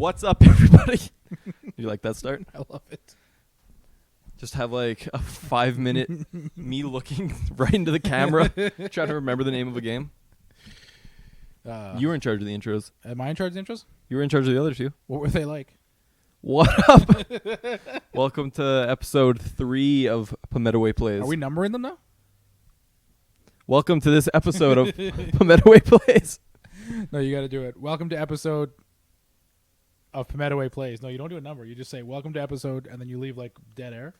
What's up, everybody? You like that start? I love it. Just have like a 5-minute me looking right into the camera, trying to remember the name of a game. You were in charge of the intros. Am I in charge of the intros? You were in charge of the other two. What were they like? What up? Welcome to episode 3 of Pemetawe Plays. Are we numbering them now? Welcome to this episode of Pemetawe Plays. No, you got to do it. Welcome to episode of Pemetawe Plays. No, you don't do a number. You just say welcome to episode, and then you leave like dead air,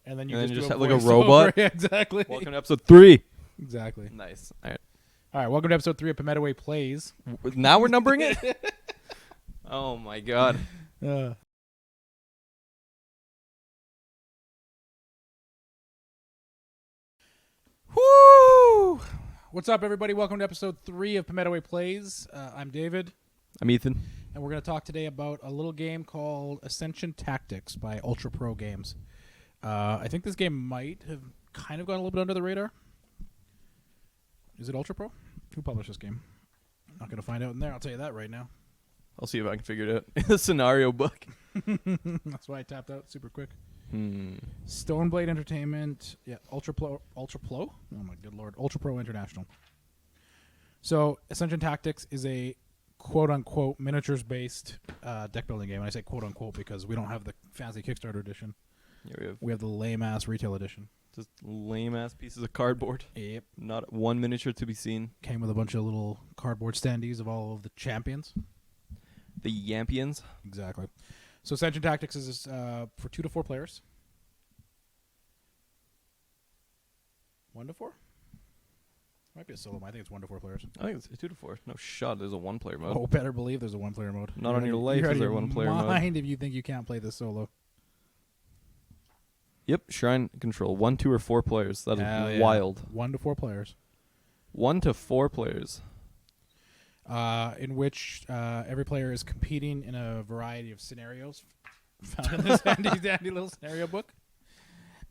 and then you just have do like a voiceover. robot. Yeah, exactly. Welcome to episode 3. Exactly. Nice. All right. All right. Welcome to episode 3 of Pemetawe Plays. Now we're numbering it? Oh my god. Woo! What's up, everybody? Welcome to episode 3 of Pemetawe Plays. I'm David, I'm Ethan. and we're going to talk today about a little game called Ascension Tactics by Ultra Pro Games. I think this game might have kind of gone a little bit under the radar. Is it Ultra Pro? Who published this game? Not going to find out in there. I'll tell you that right now. I'll see if I can figure it out. In the scenario book. That's why I tapped out super quick. Stoneblade Entertainment. Yeah, Ultra Pro. Oh my good lord. Ultra Pro International. So Ascension Tactics is a quote-unquote miniatures-based deck building game. And I say quote-unquote because we don't have the fancy Kickstarter edition. Yeah, We have the lame-ass retail edition. just lame-ass pieces of cardboard. Yep. Not one miniature to be seen. Came with a bunch of little cardboard standees of all of the champions. The Yampians. Exactly. So Ascension Tactics is for 2 to 4 players. 1 to 4? Might be a solo. I think it's 1 to 4 players. I think it's 2 to 4. No shot. There's a 1-player mode. Oh, better believe there's a 1-player mode. Not on your life You're is there out of 1-player your mode. mind if you think you can't play this solo. Yep. Shrine control. 1, 2, or 4 players. That Hell is yeah. wild. 1 to 4 players. 1 to 4 players. In which every player is competing in a variety of scenarios found in this handy little scenario book.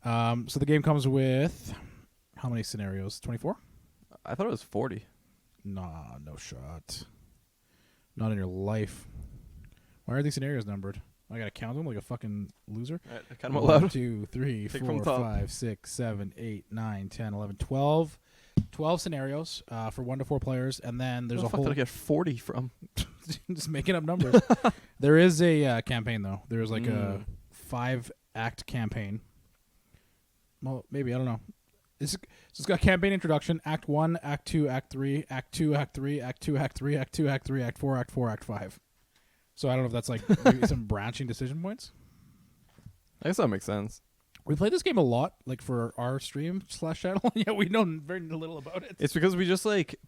So the game comes with how many scenarios? 24? I thought it was 40. Nah, no shot. Not in your life. Why are these scenarios numbered? I gotta count them like a fucking loser. All right. Count them out loud. 1, 2, 3, Take 4, from top. 5, 6, 7, 8, 9, 10, 11, 12. 12 scenarios for 1 to 4 players, and then there's Where a the fuck whole... did I get 40 from? Just making up numbers. There is a campaign, though. There's like a 5-act campaign. Well, maybe, I don't know. It's got campaign introduction, Act 1, Act 2, Act 3, Act 2, Act 3, Act 2, Act 3, Act 2, Act 3, Act 4, Act 4, Act 5. So I don't know if that's like maybe some branching decision points. I guess that makes sense. We play this game a lot, like for our stream/channel. Yeah, we know very little about it. It's because we just like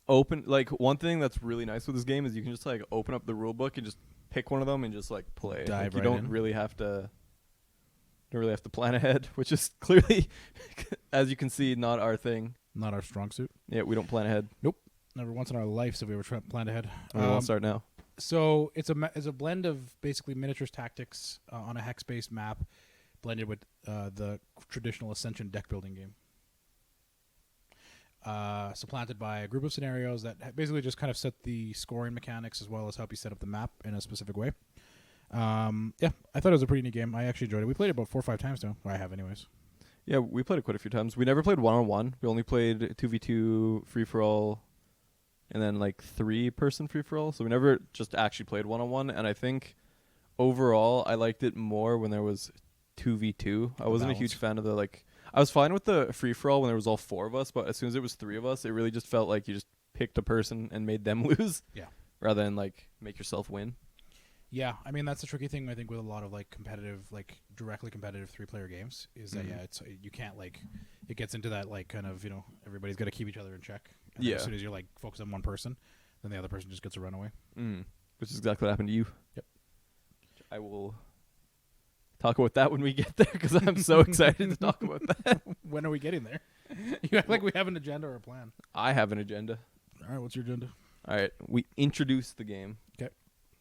open, like one thing that's really nice with this game is you can just like open up the rule book and just pick one of them and just like play. Dive Like, right you in. don't really have to plan ahead, which is clearly, as you can see, not our thing. Not our strong suit. Yeah, we don't plan ahead. Never once in our lives have we ever planned ahead. We won't start now. So it's a blend of basically miniatures tactics on a hex-based map, blended with the traditional Ascension deck building game. Supplanted by a group of scenarios that basically just kind of set the scoring mechanics as well as help you set up the map in a specific way. Yeah, I thought it was a pretty neat game. I actually enjoyed it. We played it about 4 or 5 times now. Or I have, anyways. Yeah, we played it quite a few times. We never played 1-on-1. We only played 2v2 free-for-all and then like 3-person free-for-all. So we never just actually played 1-on-1. And I think overall I liked it more when there was 2v2. I wasn't a huge fan of the like... I was fine with the free-for-all when there was all 4 of us, but as soon as it was 3 of us, it really just felt like you just picked a person and made them lose. Yeah. Rather than like make yourself win. Yeah, I mean that's the tricky thing I think with a lot of like competitive, like directly competitive 3-player games is that it's you can't like it gets into that like kind of everybody's got to keep each other in check. And then as soon as you're like focused on one person, then the other person just gets a runaway. Which is exactly what happened to you. Yep. I will talk about that when we get there because I'm so excited to talk about that. When are we getting there? You act like we have an agenda or a plan. I have an agenda. All right, what's your agenda? All right, we introduce the game. 'Kay.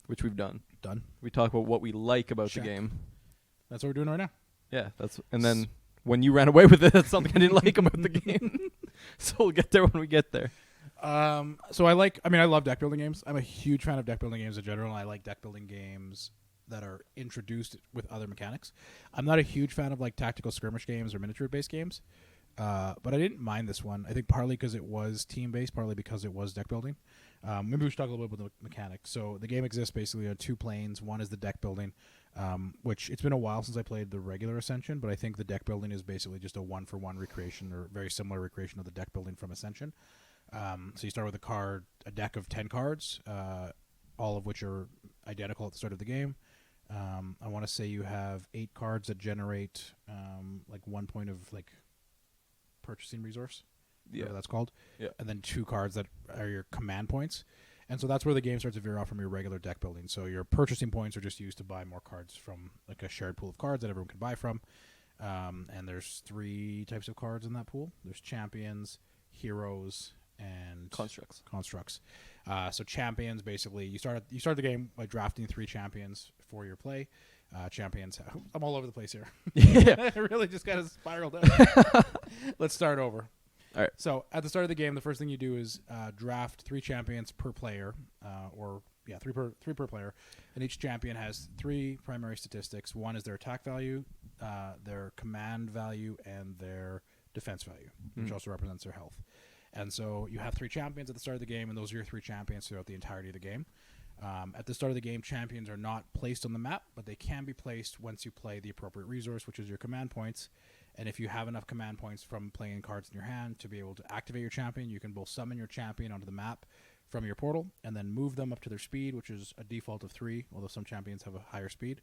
Which we've done. Done. We talk about what we like about Check. the game. That's what we're doing right now. Yeah, and then when you ran away with it, that's something I didn't like about the game. So we'll get there when we get there. So I love deck building games. I'm a huge fan of deck building games in general. I like deck building games that are introduced with other mechanics. I'm not a huge fan of like tactical skirmish games or miniature based games. But I didn't mind this one. I think partly because it was team based, partly because it was deck building. Maybe we should talk a little bit about the mechanics. So the game exists basically on two planes. One is the deck building, which it's been a while since I played the regular Ascension, but I think the deck building is basically just a 1-for-1 recreation or very similar recreation of the deck building from Ascension. So you start with a deck of 10 cards, all of which are identical at the start of the game. I want to say you have 8 cards that generate like 1 point of like purchasing resource, whatever that's called, and then 2 cards that are your command points. And so that's where the game starts to veer off from your regular deck building. So your purchasing points are just used to buy more cards from like a shared pool of cards that everyone can buy from. And there's 3 types of cards in that pool. There's champions, heroes, and constructs. So champions, basically you start the game by drafting 3 champions for your play. Champions, I'm all over the place here. Yeah. I really just kind of spiraled out. Let's start over. All right. So at the start of the game, the first thing you do is draft 3 champions per player, 3 per player, and each champion has 3 primary statistics. One is their attack value, their command value, and their defense value, which also represents their health. And so you have 3 champions at the start of the game, and those are your 3 champions throughout the entirety of the game. At the start of the game, champions are not placed on the map, but they can be placed once you play the appropriate resource, which is your command points. And if you have enough command points from playing cards in your hand to be able to activate your champion, you can both summon your champion onto the map from your portal and then move them up to their speed, which is a default of 3, although some champions have a higher speed.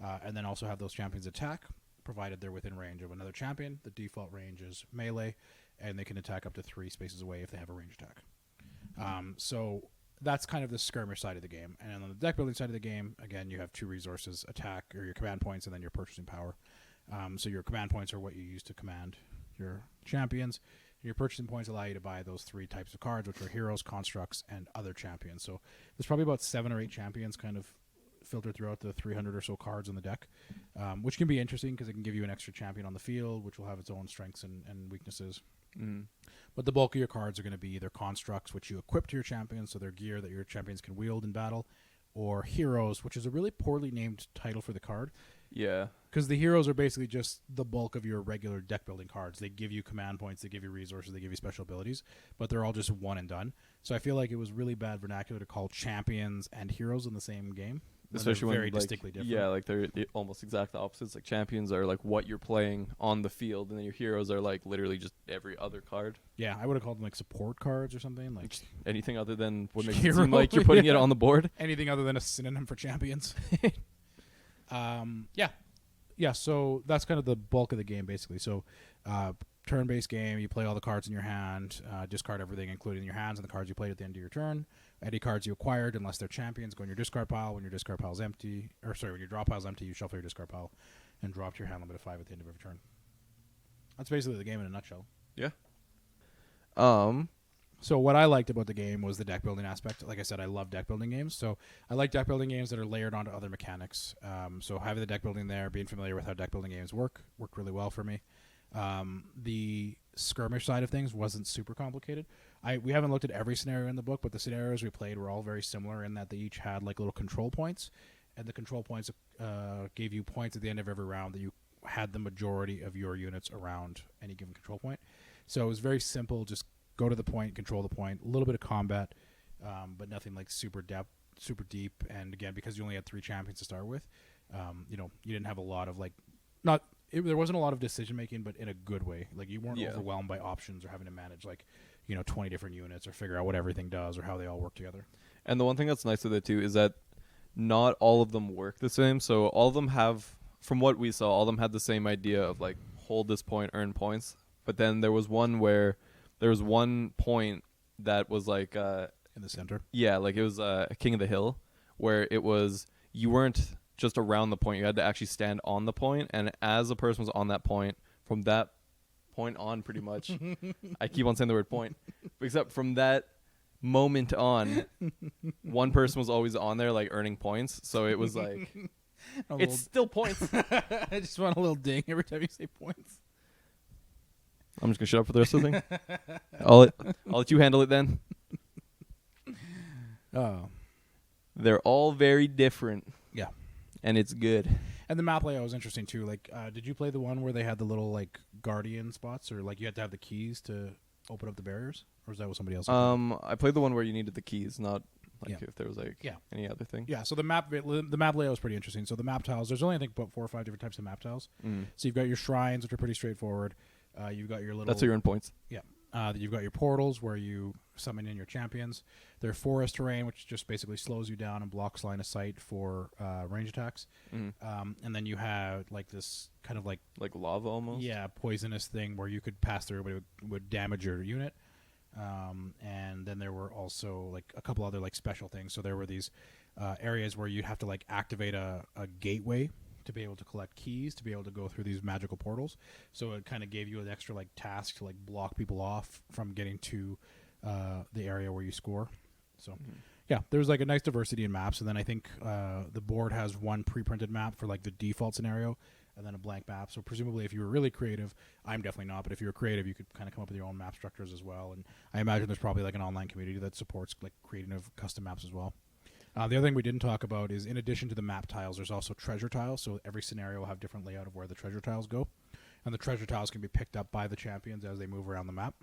And then also have those champions attack, provided they're within range of another champion. The default range is melee, and they can attack up to 3 spaces away if they have a range attack. So that's kind of the skirmish side of the game. And on the deck building side of the game, again, you have 2 resources, attack, or your command points, and then your purchasing power. So your command points are what you use to command your champions. Your purchasing points allow you to buy those 3 types of cards, which are heroes, constructs, and other champions. So there's probably about 7 or 8 champions kind of filtered throughout the 300 or so cards on the deck, which can be interesting because it can give you an extra champion on the field, which will have its own strengths and weaknesses. But the bulk of your cards are going to be either constructs, which you equip to your champions, so they're gear that your champions can wield in battle, or heroes, which is a really poorly named title for the card. Yeah. Because the heroes are basically just the bulk of your regular deck building cards. They give you command points, they give you resources, they give you special abilities, but they're all just one and done. So I feel like it was really bad vernacular to call champions and heroes in the same game. Especially when very distinctly different. Yeah, like they're almost exact opposites. Like champions are like what you're playing on the field, and then your heroes are like literally just every other card. Yeah, I would have called them like support cards or something. Like anything other than what makes it seem like you're putting it on the board. Anything other than a synonym for champions. Yeah, so that's kind of the bulk of the game, basically. So turn-based game, you play all the cards in your hand, discard everything, including your hands and the cards you played at the end of your turn. Any cards you acquired, unless they're champions, go in your discard pile. When your discard pile's empty, when your draw pile's empty, you shuffle your discard pile and drop to your hand limit of 5 at the end of every turn. That's basically the game in a nutshell. Yeah. So what I liked about the game was the deck building aspect. Like I said, I love deck building games. So I like deck building games that are layered onto other mechanics. So having the deck building there, being familiar with how deck building games worked really well for me. The skirmish side of things wasn't super complicated. We haven't looked at every scenario in the book, but the scenarios we played were all very similar in that they each had like little control points, and the control points gave you points at the end of every round that you had the majority of your units around any given control point. So it was very simple, just go to the point, control the point, a little bit of combat, but nothing like super deep. And again, because you only had 3 champions to start with, you didn't have a lot of like, there wasn't a lot of decision making, but in a good way. Like you weren't overwhelmed by options or having to manage like 20 different units or figure out what everything does or how they all work together. And the one thing that's nice with it too is that not all of them work the same. So all of them have, from what we saw, all of them had the same idea of like hold this point, earn points. But then there was one where there was one point that was like in the center. Yeah, like it was King of the Hill, where it was you weren't just around the point, you had to actually stand on the point, and as a person was on that point, from that point on pretty much I keep on saying the word point, except from that moment on one person was always on there like earning points, so it was like it's still points. I just want a little ding every time you say points. I'm just gonna shut up for the rest of the thing. I'll let you handle it then. Oh, They're all very different, yeah. and it's good. And the map layout was interesting too. Like, did you play the one where they had the little like guardian spots, or like you had to have the keys to open up the barriers, or was that what somebody else? I played the one where you needed the keys, not like Yeah. if there was like Yeah. any other thing. Yeah. So the map layout was pretty interesting. So the map tiles, there's only I think about 4 or 5 different types of map tiles. So you've got your shrines, which are pretty straightforward. You've got your little. That's your earn points. Yeah. You've got your portals where you summon in your champions. There's forest terrain, which just basically slows you down and blocks line of sight for range attacks. And then you have like this kind of like lava almost. yeah, poisonous thing where you could pass through, but it would damage your unit. And then there were also like a couple other like special things. So there were these areas where you'd have to like activate a gateway to be able to collect keys to be able to go through these magical portals. So it kind of gave you an extra like task to like block people off from getting to the area where you score. So yeah, there's like a nice diversity in maps. And then I think the board has one pre-printed map for like the default scenario and then a blank map. So presumably if you were really creative, I'm definitely not, but if you were creative, you could kind of come up with your own map structures as well. And I imagine there's probably like an online community that supports like creating of custom maps as well. The other thing we didn't talk about is in addition to the map tiles, there's also treasure tiles. So every scenario will have different layout of where the treasure tiles go. And the treasure tiles can be picked up by the champions as they move around the map.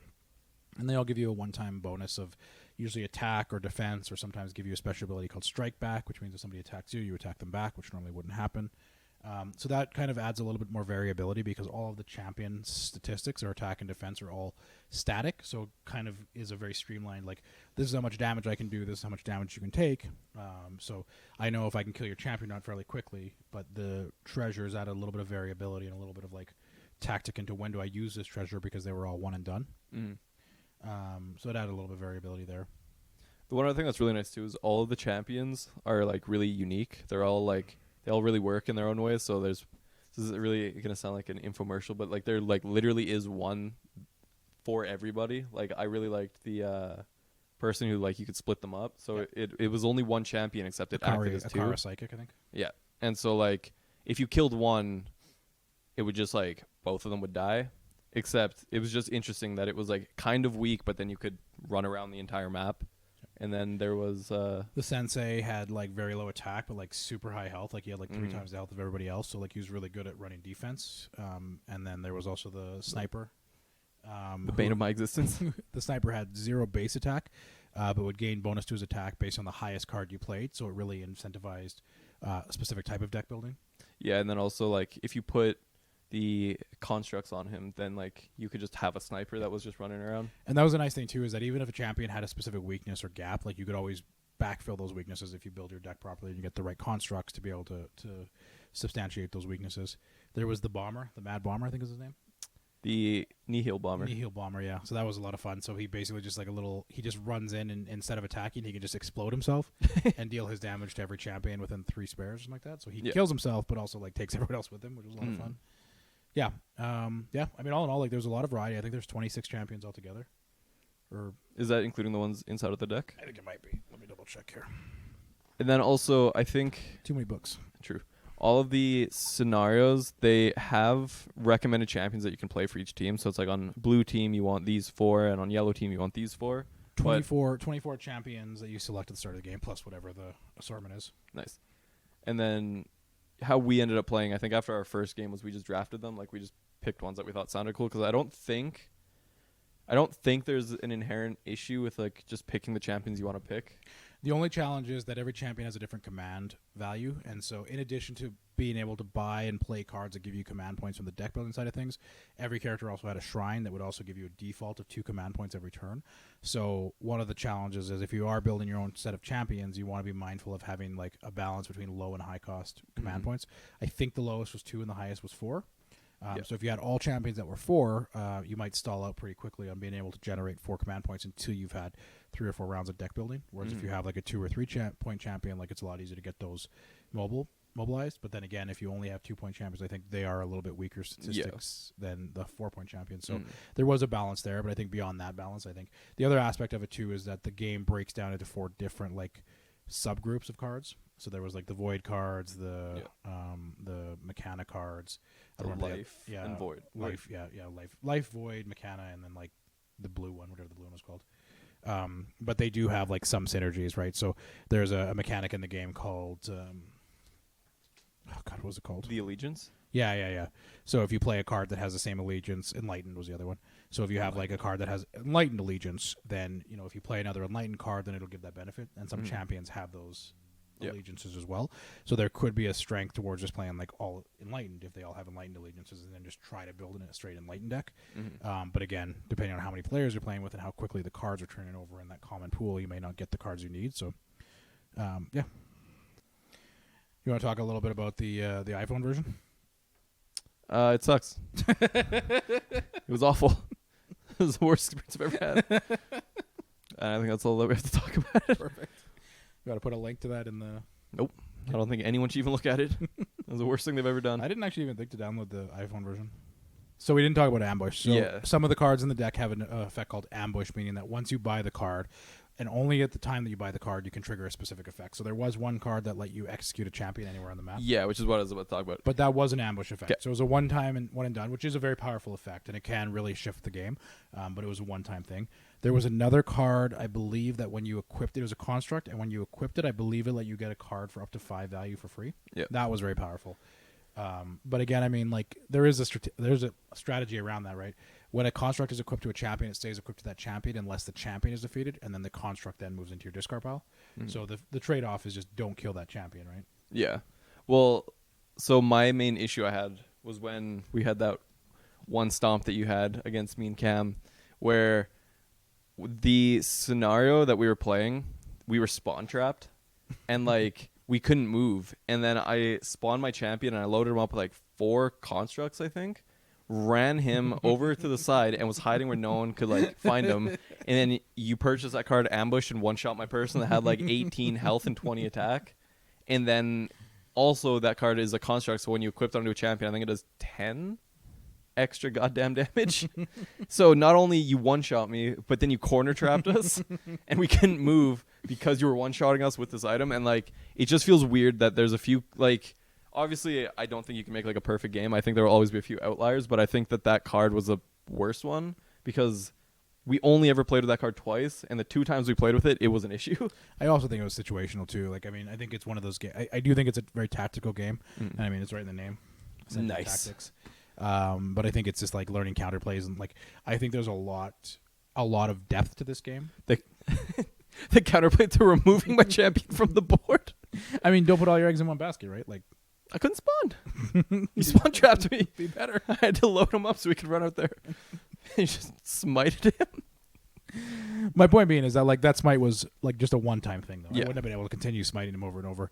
And they all give you a one-time bonus of usually attack or defense, or sometimes give you a special ability called Strike Back, which means if somebody attacks you, you attack them back, which normally wouldn't happen. So that kind of adds a little bit more variability because all of the champion statistics, or attack and defense, are all static. So kind of is a very streamlined, like, this is how much damage I can do, this is how much damage you can take. So I know if I can kill your champion not fairly quickly, but the treasures add a little bit of variability and a little bit of like tactic into when do I use this treasure because they were all one and done. So it added a little bit of variability there. The one other thing that's really nice too is all of the champions are like really unique. They're all like, they all really work in their own ways. So this is really going to sound like an infomercial, but like there like literally is one for everybody. Like I really liked the person who like you could split them up. So it was only one champion except it acted as two. Akara Psychic, I think. Yeah. And so like if you killed one, it would just like both of them would die. Except it was just interesting that it was like kind of weak, but then you could run around the entire map. And then there was the sensei had like very low attack, but like super high health. Like he had like 3 times the health of everybody else. So like he was really good at running defense. And then there was also the sniper. The bane of my existence. The sniper had 0 base attack, but would gain bonus to his attack based on the highest card you played. So it really incentivized a specific type of deck building. Yeah, and then also like if you put the constructs on him, then like you could just have a sniper that was just running around. And that was a nice thing too, is that even if a champion had a specific weakness or gap, like you could always backfill those weaknesses if you build your deck properly and you get the right constructs to be able to substantiate those weaknesses. There was the bomber, the Mad Bomber, I think is his name. The Nihil Bomber. Nihil Bomber, yeah. So that was a lot of fun. So he basically just like he just runs in and instead of attacking, he can just explode himself and deal his damage to every champion within 3 spares or something like that. So he kills himself, but also like takes everyone else with him, which was a lot of fun. Yeah. Yeah. I mean, all in all, like there's a lot of variety. I think there's 26 champions altogether. Or is that including the ones inside of the deck? I think it might be. Let me double check here. And then also, I think too many books. True. All of the scenarios, they have recommended champions that you can play for each team. So it's like on blue team you want these 4, and on yellow team you want these 4. 24 champions that you select at the start of the game, plus whatever the assortment is. Nice. And then how we ended up playing, I think after our first game, was we just drafted them. Like we just picked ones that we thought sounded cool, because I don't think there's an inherent issue with like just picking the champions you want to pick. The only challenge is that every champion has a different command value, and so in addition to being able to buy and play cards that give you command points from the deck building side of things, every character also had a shrine that would also give you a default of 2 command points every turn. So one of the challenges is if you are building your own set of champions, you want to be mindful of having like a balance between low and high cost command points. I think the lowest was 2 and the highest was 4. So if you had all champions that were 4, you might stall out pretty quickly on being able to generate 4 command points until you've had 3 or 4 rounds of deck building. Whereas if you have like a 2 or 3 point champion, like it's a lot easier to get those mobilized. But then again, if you only have 2-point champions, I think they are a little bit weaker statistics than the 4-point champions. So there was a balance there, but I think beyond that balance, I think the other aspect of it too is that the game breaks down into 4 different like subgroups of cards. So there was like the void cards, the mechana cards, life and void. Life, life, void, mechana, and then like the blue one, whatever the blue one was called. But they do have like some synergies, right? So there's a mechanic in the game called oh god, what was it called? The Allegiance. Yeah. So if you play a card that has the same allegiance, Enlightened was the other one. So if you have like a card that has Enlightened allegiance, then if you play another Enlightened card, then it'll give that benefit. And some champions have those allegiances as well. So there could be a strength towards just playing like all Enlightened if they all have Enlightened allegiances, and then just try to build in a straight Enlightened deck. But again, depending on how many players you're playing with and how quickly the cards are turning over in that common pool, you may not get the cards you need. So yeah. You want to talk a little bit about the iPhone version? It sucks. It was awful. It was the worst experience I've ever had. And I think that's all that we have to talk about it. Perfect. You got to put a link to that in the... Nope. I don't think anyone should even look at it. It was the worst thing they've ever done. I didn't actually even think to download the iPhone version. So we didn't talk about Ambush. So yeah. Some of the cards in the deck have an effect called Ambush, meaning that once you buy the card, and only at the time that you buy the card, you can trigger a specific effect. So there was one card that let you execute a champion anywhere on the map. Yeah, which is what I was about to talk about. But that was an ambush effect. So it was a one-time and one and done, which is a very powerful effect, and it can really shift the game. But it was a one-time thing. There was another card, I believe, that when you equipped it, it was a construct, and when you equipped it, I believe it let you get a card for up to 5 value for free. Yeah, that was very powerful. But again, I mean, like there's a strategy around that, right? When a construct is equipped to a champion, it stays equipped to that champion unless the champion is defeated, and then the construct then moves into your discard pile. So the trade-off is just don't kill that champion, right? Yeah. Well, so my main issue I had was when we had that one stomp that you had against me and Cam, where the scenario that we were playing, we were spawn trapped, and like we couldn't move. And then I spawned my champion, and I loaded him up with like 4 constructs, I think. Ran him over to the side and was hiding where no one could like find him. And then you purchased that card Ambush and one-shot my person that had like 18 health and 20 attack. And then also that card is a construct, so when you equip it onto a champion, I think it does 10 extra goddamn damage. So not only you one-shot me, but then you corner trapped us and we couldn't move because you were one-shotting us with this item. And like it just feels weird that there's a few like... Obviously, I don't think you can make like a perfect game. I think there will always be a few outliers, but I think that card was the worst one because we only ever played with that card twice, and the 2 times we played with it, it was an issue. I also think it was situational too. Like, I mean, I think it's one of those games. I do think it's a very tactical game, and I mean, it's right in the name. Ascension Tactics. But I think it's just like learning counterplays, and like I think there's a lot of depth to this game. The counterplay to removing my champion from the board. I mean, don't put all your eggs in one basket, right? Like. I couldn't spawn. He spawn trapped me. Be better. I had to load him up so we could run out there. He just smited him. My point being is that like that smite was like just a one-time thing, though. Yeah. I wouldn't have been able to continue smiting him over and over,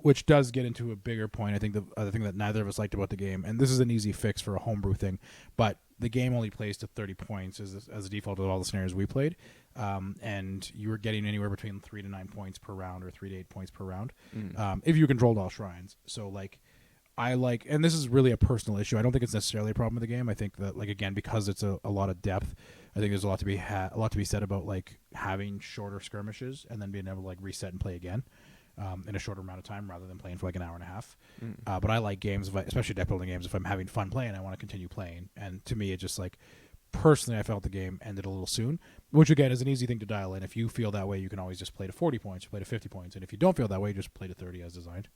which does get into a bigger point. I think the other thing that neither of us liked about the game, and this is an easy fix for a homebrew thing, but the game only plays to 30 points as a default of all the scenarios we played, and you were getting anywhere between 3 to 9 points per round or 3 to 8 points per round if you controlled all shrines. So like I like, and this is really a personal issue. I don't think it's necessarily a problem with the game. I think that like again because it's a lot of depth, I think there's a lot to be said about like having shorter skirmishes and then being able to like reset and play again in a shorter amount of time rather than playing for like an hour and a half. But I like games, especially deck building games. If I'm having fun playing, I want to continue playing. And to me, it just like personally, I felt the game ended a little soon, which again is an easy thing to dial in. If you feel that way, you can always just play to 40 points, play to 50 points, and if you don't feel that way, just play to 30 as designed.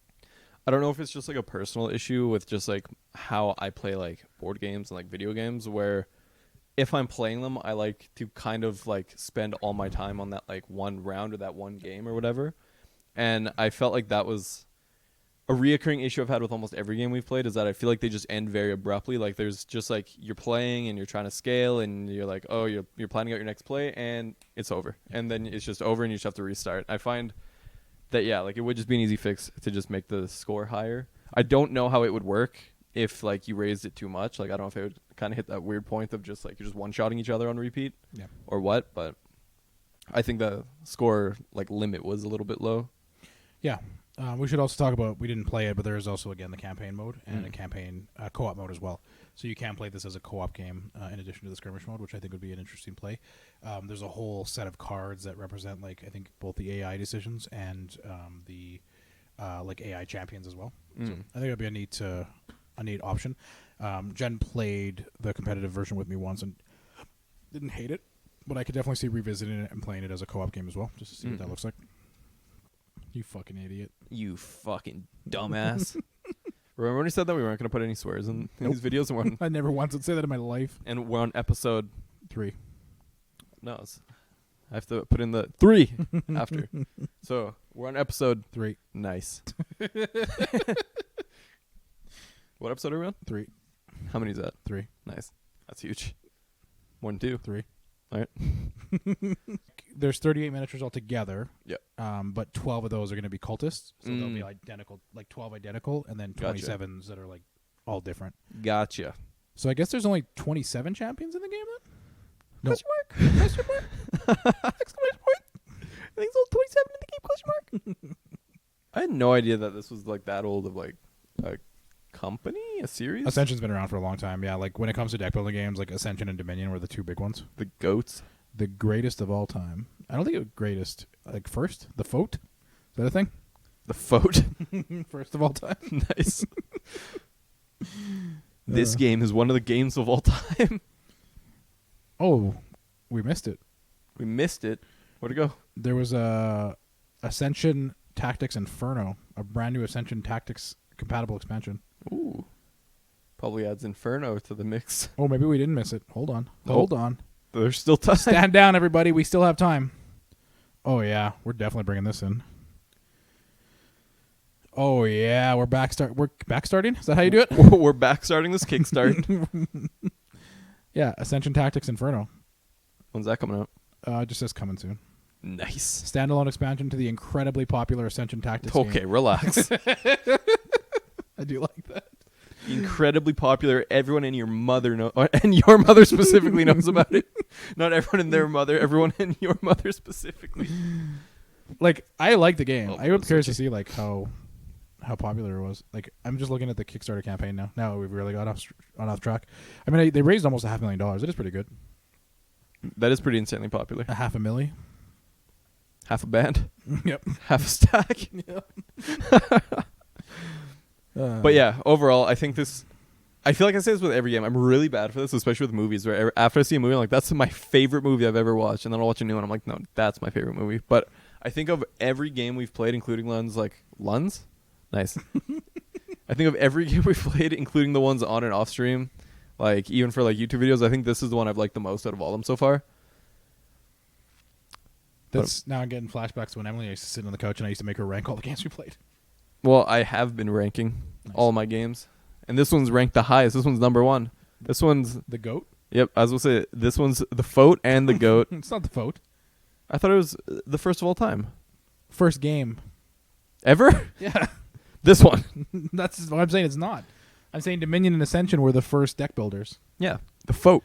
I don't know if it's just like a personal issue with just like how I play like board games and like video games, where if I'm playing them, I like to kind of like spend all my time on that like one round or that one game or whatever. And I felt like that was a reoccurring issue I've had with almost every game we've played, is that I feel like they just end very abruptly. Like there's just like you're playing and you're trying to scale and you're like, oh, you're planning out your next play and it's over. And then it's just over and you just have to restart. I find that, yeah, like it would just be an easy fix to just make the score higher. I don't know how it would work if like you raised it too much. Like I don't know if it would kind of hit that weird point of just like you're just one-shotting each other on repeat or what, but I think the score like limit was a little bit low. Yeah. We should also talk about, we didn't play it, but there is also, again, the campaign mode and a campaign co-op mode as well. So you can play this as a co-op game in addition to the skirmish mode, which I think would be an interesting play. There's a whole set of cards that represent, like, I think both the AI decisions and the like AI champions as well. So I think it would be a neat option. Jen played the competitive version with me once and didn't hate it. But I could definitely see revisiting it and playing it as a co-op game as well, just to see what that looks like. You fucking idiot. You fucking dumbass. Remember when he said that we weren't going to put any swears in these videos? And we're on, I never once would say that in my life. and we're on episode 3. No, I have to put in the 3 after. So we're on episode 3. Nice. What episode are we on? 3. How many is that? 3. Nice. That's huge. More than 2. 3. All right. There's 38 miniatures altogether. Yep. But 12 of those are going to be cultists, so they'll be Mm. identical, like 12 identical, and then Gotcha. 27s that are like all different. Gotcha. So I guess there's only 27 champions in the game then? No. Question mark? Question mark? Exclamation point. I think it's all 27 in the game, question mark. I had no idea that this was like that old of like a company, a series. Ascension's been around for a long time. Yeah, like when it comes to deck building games, like Ascension and Dominion were the 2 big ones. The goats. The greatest of all time. I don't think it was greatest. Like first, the Fote. Is that a thing? The Fote. First of all time. Nice. This game is one of the games of all time. Oh, we missed it. We missed it. Where'd it go? There was a Ascension Tactics Inferno, a brand new Ascension Tactics compatible expansion. Ooh. Probably adds Inferno to the mix. Oh, maybe we didn't miss it. Hold on. Oh. Hold on. There's still time. Stand down, everybody. We still have time. Oh, yeah. We're definitely bringing this in. Oh, yeah. We're back starting? Is that how you do it? We're back starting this kickstart. Yeah. Ascension Tactics Inferno. When's that coming out? It just says coming soon. Nice. Standalone expansion to the incredibly popular Ascension Tactics Okay, game. relax. I do like that. Incredibly popular. Everyone and your mother know, and your mother specifically knows about it. Not everyone and their mother. Everyone and your mother specifically. Like, I like the game. Oh, I'm curious to see like how popular it was. Like, I'm just looking at the Kickstarter campaign now. Now we've really got off track. I mean, they raised almost $500,000. It is pretty good. That is pretty insanely popular. $500,000. Half a band. Yep. Half a stack. But yeah, overall, I think this. I feel like I say this with every game. I'm really bad for this, especially with movies. Where after I see a movie, I'm like, "That's my favorite movie I've ever watched," and then I'll watch a new one. I'm like, "No, that's my favorite movie." But I think of every game we've played, including ones like Luns. Nice. I think of every game we've played, including the ones on and off stream, like even for like YouTube videos. I think this is the one I've liked the most out of all of them so far. That's now I'm getting flashbacks to when Emily used to sit on the couch and I used to make her rank all the games we played. Well, I have been ranking all my games, and this one's ranked the highest. This one's number 1. This one's The GOAT? Yep, I was gonna say this one's the Fote and the GOAT. It's not the Fote. I thought it was the first of all time. First game. Ever? Yeah. This one. That's what I'm saying. It's not. I'm saying Dominion and Ascension were the first deck builders. Yeah, the Fote.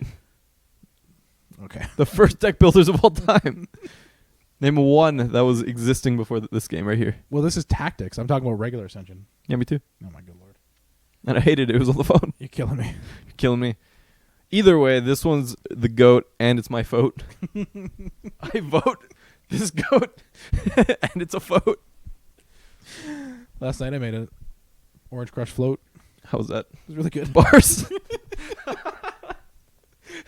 Okay. The first deck builders of all time. Name one that was existing before this game right here. Well, this is Tactics. I'm talking about regular Ascension. Yeah, me too. Oh, my good lord. And I hated it. It was on the phone. You're killing me. You're killing me. Either way, this one's the GOAT and it's my Fote. I vote this GOAT and it's a Fote. Last night I made an Orange Crush float. How was that? It was really good. Bars.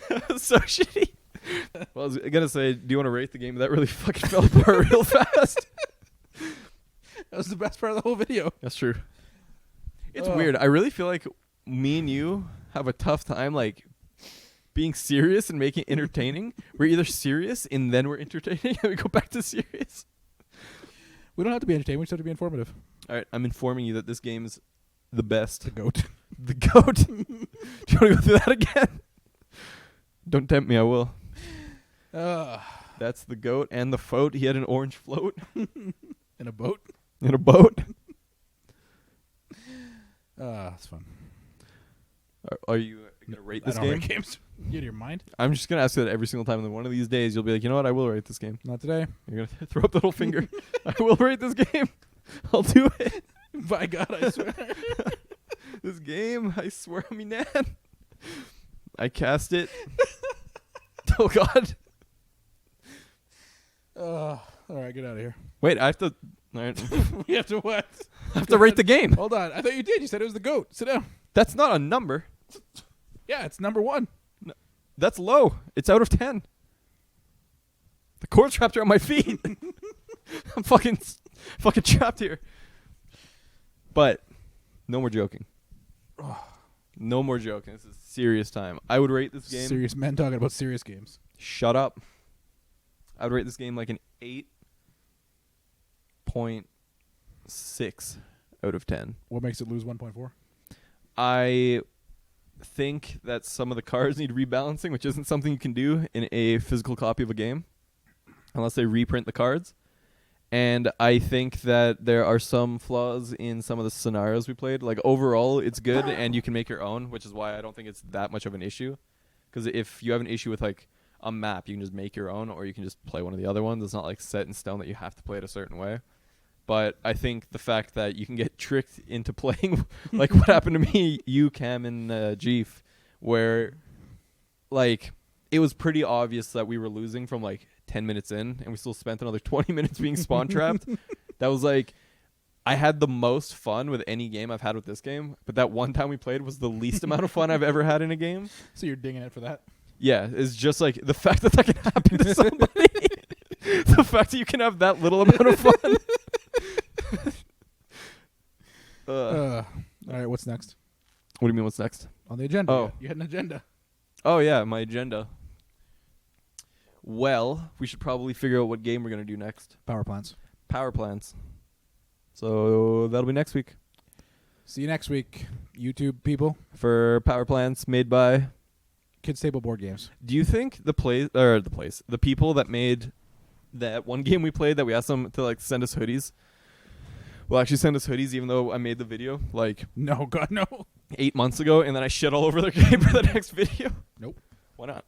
That was so shitty. Well, I was gonna say, do you want to rate the game? That really fucking fell apart real fast. That was the best part of the whole video. That's true. It's weird. I really feel like me and you have a tough time, like, being serious and making it entertaining. We're either serious and then we're entertaining, and we go back to serious. We don't have to be entertaining. We just have to be informative. All right, I'm informing you that this game is the best. The GOAT. The GOAT. Do you want to go through that again? Don't tempt me. I will. That's the GOAT and the Fote. He had an orange float. In a boat. In a boat. That's fun. Are you going to rate this I don't game? rate games. You out of your mind? I'm just going to ask you that every single time. And then one of these days, you'll be like, you know what? I will rate this game. Not today. You're going to throw up the little finger. I will rate this game. I'll do it. By God, I swear. This game, I swear on me, Nan. I cast it. Oh, God. All right, get out of here. Wait, I have to... All right. We have to what? I have to rate the game. Hold on. I thought you did. You said it was the GOAT. Sit down. That's not a number. Yeah, it's number 1. That's low. It's out of 10. The cord trapped around my feet. I'm fucking trapped here. But no more joking. No more joking. This is serious time. I would rate this game. Serious men talking about serious games. Shut up. I would rate this game like an 8.6 out of 10. What makes it lose 1.4? I think that some of the cards need rebalancing, which isn't something you can do in a physical copy of a game unless they reprint the cards. And I think that there are some flaws in some of the scenarios we played. Like, overall, it's good, and you can make your own, which is why I don't think it's that much of an issue. Because if you have an issue with, like, a map, you can just make your own, or you can just play one of the other ones. It's not, like, set in stone that you have to play it a certain way. But I think the fact that you can get tricked into playing, like what happened to me, you, Cam, and Jeef, where, like, it was pretty obvious that we were losing from, like, 10 minutes in, and we still spent another 20 minutes being spawn trapped. That was like, I had the most fun with any game I've had with this game, but that one time we played was the least amount of fun I've ever had in a game. So you're dinging it for that? Yeah, it's just like the fact that can happen to somebody. The fact that you can have that little amount of fun. All right, what's next? What do you mean, what's next? On the agenda. Oh. You had an agenda. Oh, yeah, my agenda. Well, we should probably figure out what game we're going to do next. Power plants. Power plants. So that'll be next week. See you next week, YouTube people. For Power Plants made by Kids Table Board Games. Do you think the people that made that one game we played that we asked them to like send us hoodies will actually send us hoodies, even though I made the video like No, God, no. 8 months ago, and then I shit all over their game for the next video? Nope. Why not?